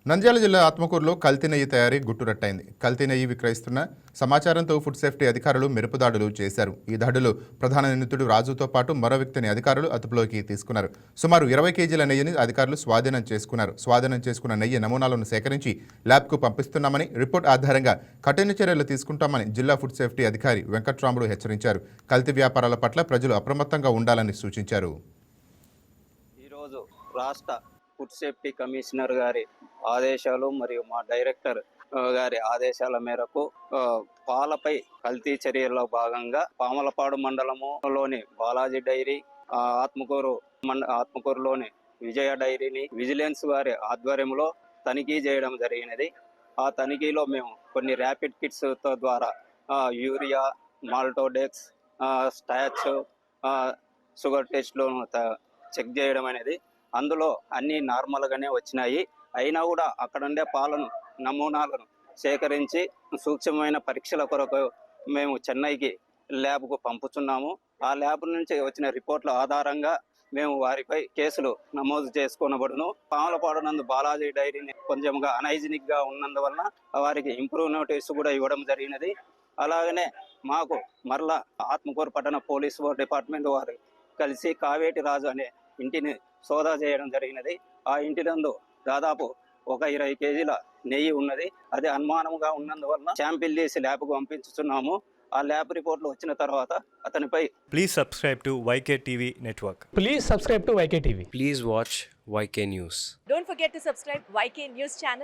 నంద్యాల జిల్లా ఆత్మకూరులో కల్తీ నెయ్యి తయారీ గుట్టురట్టయింది. కల్తీ నెయ్యి విక్రయిస్తున్న సమాచారంతో ఫుడ్ సేఫ్టీ అధికారులు మెరుపు దాడులు చేశారు. ఈ దాడులు ప్రధాన నిందితుడు రాజుతో పాటు మరో వ్యక్తిని అధికారులు అదుపులోకి తీసుకున్నారు. సుమారు 20 కేజీల నెయ్యిని అధికారులు స్వాధీనం చేసుకున్నారు. స్వాధీనం చేసుకున్న నెయ్యి నమూనాలను సేకరించి ల్యాబ్కు పంపిస్తున్నామని, రిపోర్ట్ ఆధారంగా కఠిన చర్యలు తీసుకుంటామని జిల్లా ఫుడ్ సేఫ్టీ అధికారి వెంకట్రాముడు హెచ్చరించారు. కల్తీ వ్యాపారాల పట్ల ప్రజలు అప్రమత్తంగా ఉండాలని సూచించారు. ఈరోజు రాష్ట్ర ఫుడ్ సేఫ్టీ కమిషనర్ గారి ఆదేశాలు మరియు మా డైరెక్టర్ గారి ఆదేశాల మేరకు పాలపై కల్తీ చర్యల్లో భాగంగా పామలపాడు మండలములోని బాలాజీ డైరీ, ఆత్మకూరులోని విజయ డైరీని విజిలెన్స్ వారి ఆధ్వర్యంలో తనిఖీ చేయడం జరిగినది. ఆ తనిఖీలో మేము కొన్ని ర్యాపిడ్ కిట్స్ ద్వారా యూరియా, మాల్టోడెక్స్, స్టాచ్, షుగర్ టెస్ట్లను చెక్ చేయడం అనేది, అందులో అన్ని నార్మల్గానే వచ్చినాయి. అయినా కూడా అక్కడ ఉండే పాలను నమూనాలను సేకరించి సూక్ష్మమైన పరీక్షల కొరకు మేము చెన్నైకి ల్యాబ్కు పంపుతున్నాము. ఆ ల్యాబ్ నుంచి వచ్చిన రిపోర్ట్ల ఆధారంగా మేము వారిపై కేసులు నమోదు చేసుకొనబడును. పాములపాడు నందు బాలాజీ డైరీని కొంచెంగా అనైజినిక్గా ఉన్నందువలన వారికి ఇంప్రూవ్ నోటీసు కూడా ఇవ్వడం జరిగినది. అలాగనే మాకు మరలా ఆత్మకూరు పట్టణ పోలీసు డిపార్ట్మెంట్ వారు కలిసి కావేటి రాజు అనే ఇంటిని సోదా చేయడం జరిగినది. ఆ ఇంటి నందు దాదాపు ఒక 20 కేజీల నెయ్యి ఉన్నది. అది అనుమానంగా ఉన్నందువల్ల శాంపిల్ తీసి ల్యాబ్కు పంపించుతున్నాము. ఆ ల్యాబ్ రిపోర్ట్లు వచ్చిన తర్వాత అతనిపై Please subscribe to YK TV Network. Please subscribe to YK TV. Please watch YK News. Don't forget to subscribe YK News channel.